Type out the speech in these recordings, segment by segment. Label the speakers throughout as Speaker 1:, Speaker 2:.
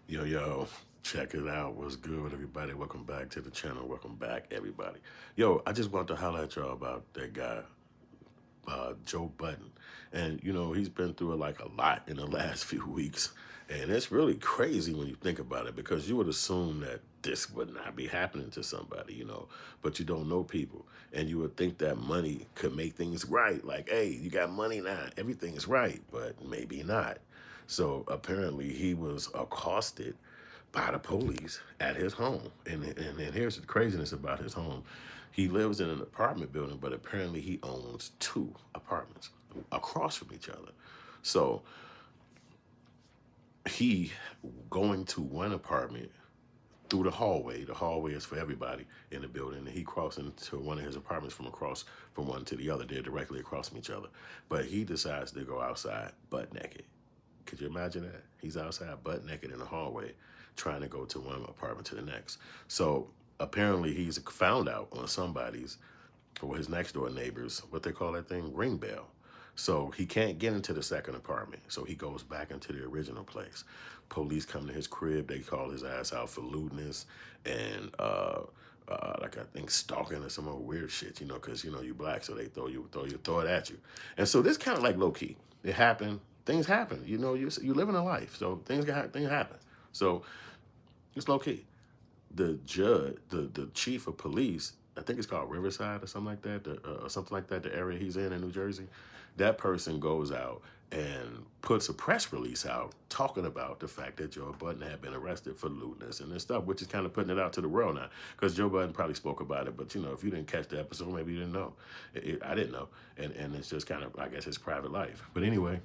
Speaker 1: Yo, check it out. What's good, everybody? Welcome back to the channel. Welcome back, everybody. Yo, I just want to highlight y'all about that guy, Joe Budden. And, he's been through like a lot in the last few weeks. And it's really crazy when you think about it because you would assume that this would not be happening to somebody, but you don't know people. And you would think that money could make things right. Like, hey, you got money now, everything is right, but maybe not. So apparently he was accosted by the police at his home. And here's the craziness about his home. He lives in an apartment building, but apparently he owns two apartments across from each other. So he going to one apartment through the hallway. The hallway is for everybody in the building. And he crossing to one of his apartments from across from one to the other. They're directly across from each other. But he decides to go outside butt naked. Could you imagine that? He's outside butt naked in the hallway trying to go to one apartment to the next. So apparently he's found out on somebody's, or his next door neighbors, what they call that thing, ring bell. So he can't get into the second apartment. So he goes back into the original place. Police come to his crib. They call his ass out for lewdness and like I think stalking or some other weird shit, because you black, so they throw it at you. And so this kind of like low key. It happened. Things happen. You live in a life, so things happen. So it's low key. The judge, the chief of police, I think it's called Riverside or something like that, or something like that, the area he's in New Jersey. That person goes out and puts a press release out talking about the fact that Joe Budden had been arrested for lewdness and this stuff, which is kind of putting it out to the world now. Because Joe Budden probably spoke about it, but if you didn't catch the episode, maybe you didn't know. I didn't know, and it's just kind of, I guess, his private life. But anyway,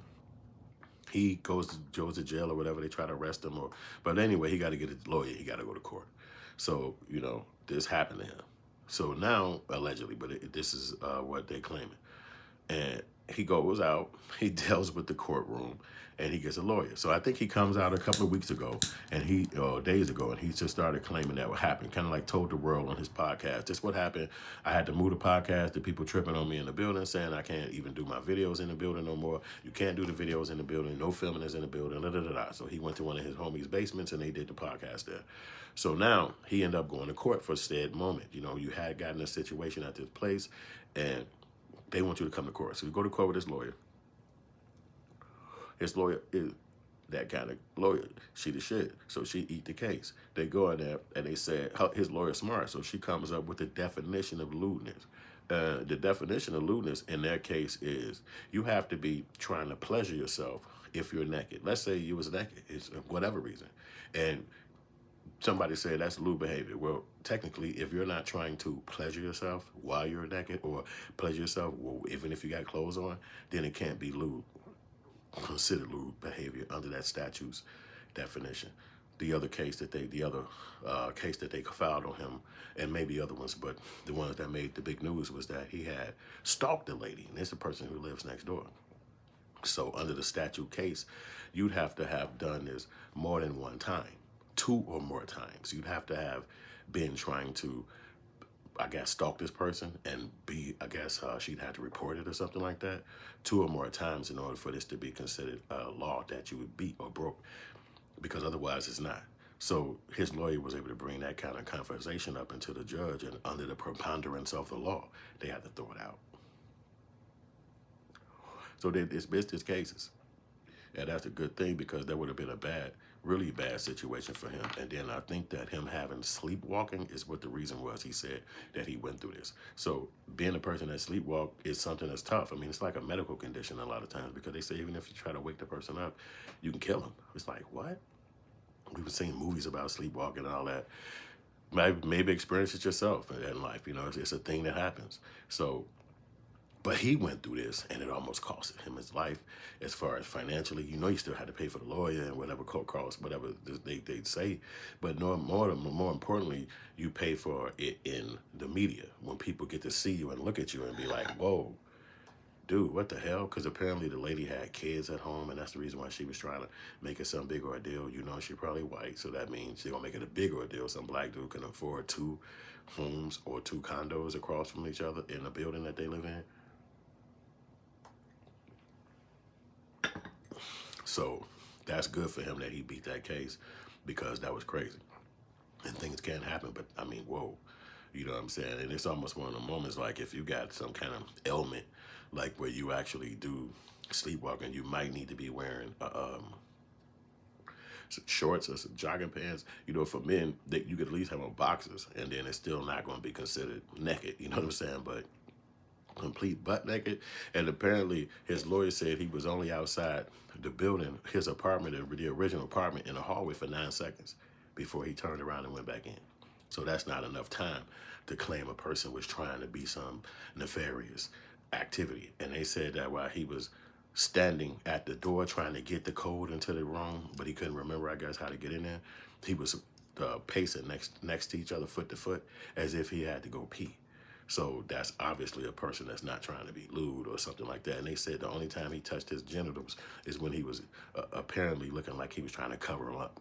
Speaker 1: he goes to jail or whatever. They try to arrest him, but anyway, he got to get a lawyer. He got to go to court. So this happened to him. So now allegedly, but this is what they claiming. And he goes out, he deals with the courtroom, and he gets a lawyer. So I think he comes out a couple of weeks ago, and days ago, and he just started claiming that what happened, kind of like told the world on his podcast. This what happened. I had to move the podcast. The people tripping on me in the building, saying I can't even do my videos in the building no more. You can't do the videos in the building. No filming is in the building. Da, da, da, da. So he went to one of his homies' basements, and they did the podcast there. So now he ended up going to court for said moment. You had gotten a situation at this place, and they want you to come to court. So you go to court with his lawyer. His lawyer is that kind of lawyer. She the shit. So she eat the case. They go in there and they said his lawyer's smart. So she comes up with the definition of lewdness. The definition of lewdness in their case is you have to be trying to pleasure yourself if you're naked. Let's say you was naked, it's whatever reason. And somebody said that's lewd behavior. Well, technically, if you're not trying to pleasure yourself while you're naked or pleasure yourself, even if you got clothes on, then it can't be lewd, considered lewd behavior under that statute's definition. The other case that they filed on him, and maybe other ones, but the ones that made the big news was that he had stalked a lady, and it's the person who lives next door. So under the statute case, you'd have to have done this more than one time. 2 or more times. You'd have to have been trying to, I guess, stalk this person and she'd have to report it or something like that 2 or more times in order for this to be considered a law that you would beat or broke, because otherwise it's not. So his lawyer was able to bring that kind of conversation up into the judge, and under the preponderance of the law, they had to throw it out. So they dismissed his cases. And that's a good thing, because that would have been a really bad situation for him. And then I think that him having sleepwalking is what the reason was. He said that he went through this. So being a person that sleepwalk is something that's tough. I mean, it's like a medical condition a lot of times, because they say even if you try to wake the person up, you can kill him. It's like, what? We've seen movies about sleepwalking and all that. Maybe experience it yourself in life. It's a thing that happens. So, but he went through this, and it almost cost him his life as far as financially. You still had to pay for the lawyer and whatever court costs, whatever they'd say. But more importantly, you pay for it in the media when people get to see you and look at you and be like, whoa, dude, what the hell? Because apparently the lady had kids at home, and that's the reason why she was trying to make it some big ordeal. She probably white, so that means she's going to make it a big ordeal. Some black dude can afford 2 homes or 2 condos across from each other in the building that they live in. So that's good for him that he beat that case, because that was crazy. And things can happen, but I mean, whoa, you know what I'm saying? And it's almost one of the moments, like if you got some kind of ailment, like where you actually do sleepwalking, you might need to be wearing some shorts or some jogging pants. You know, for men, that you could at least have on boxers, and then it's still not going to be considered naked. You know what I'm saying? But complete butt naked. And apparently his lawyer said he was only outside the building, his apartment, the original apartment, in the hallway for 9 seconds before he turned around and went back in. So that's not enough time to claim a person was trying to be some nefarious activity. And they said that while he was standing at the door trying to get the code into the room, but he couldn't remember, I guess, how to get in there, he was pacing next to each other, foot to foot, as if he had to go pee. So that's obviously a person that's not trying to be lewd or something like that. And they said the only time he touched his genitals is when he was apparently looking like he was trying to cover them up.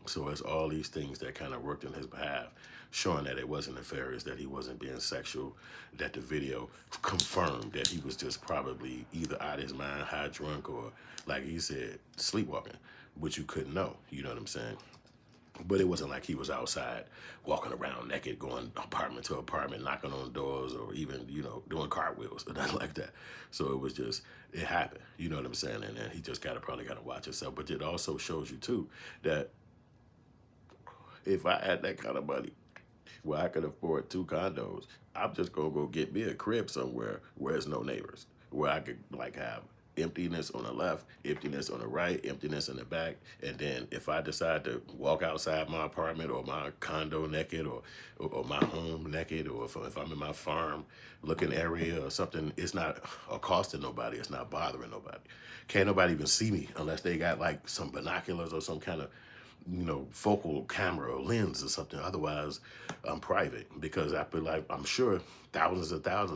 Speaker 1: So it's all these things that kind of worked in his behalf, showing that it wasn't nefarious, that he wasn't being sexual, that the video confirmed that he was just probably either out of his mind, high drunk, or, like he said, sleepwalking, which you couldn't know. You know what I'm saying? But it wasn't like he was outside walking around naked, going apartment to apartment, knocking on doors, or even, you know, doing cartwheels or nothing like that. So it was just, it happened. You know what I'm saying? And then he just probably got to watch himself. But it also shows you, too, that if I had that kind of money where I could afford 2 condos, I'm just going to go get me a crib somewhere where there's no neighbors, where I could, like, have emptiness on the left, emptiness on the right, emptiness in the back. And then if I decide to walk outside my apartment or my condo naked, or my home naked, or if I'm in my farm looking area or something, it's not accosting nobody. It's not bothering nobody. Can't nobody even see me unless they got like some binoculars or some kind of, you know, focal camera or lens or something. Otherwise, I'm private, because I feel like, I'm sure thousands of dollars,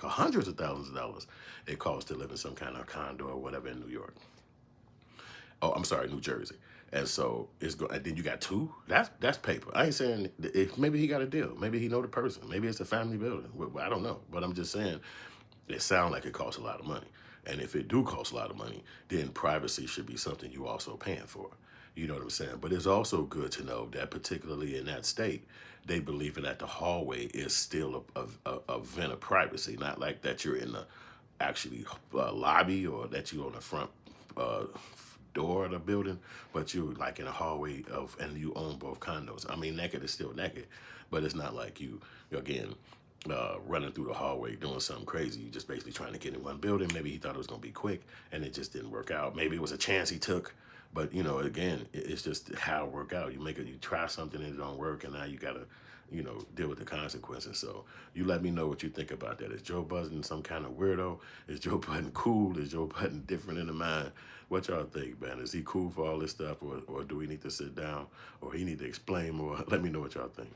Speaker 1: hundreds of thousands of dollars it costs to live in some kind of condo or whatever in New York. Oh, I'm sorry, New Jersey. And so it's going. And then you got 2. That's paper. I ain't saying if maybe he got a deal. Maybe he know the person. Maybe it's a family building. Well, I don't know. But I'm just saying, it sounds like it costs a lot of money. And if it do cost a lot of money, then privacy should be something you also paying for. You know what I'm saying? But it's also good to know that, particularly in that state, they believe that the hallway is still a vent of privacy, not like that you're in the actually lobby, or that you're on the front door of the building, but you're like in a hallway and you own both condos. I mean, naked is still naked, but it's not like you again, running through the hallway doing something crazy. You just basically trying to get in one building. Maybe he thought it was going to be quick and it just didn't work out. Maybe it was a chance he took. But, you know, again, it's just how it work out. You try something and it don't work, and now you got to, you know, deal with the consequences. So you let me know what you think about that. Is Joe Budden some kind of weirdo? Is Joe Budden cool? Is Joe Budden different in the mind? What y'all think, man? Is he cool for all this stuff, or do we need to sit down, or he need to explain more? Let me know what y'all think.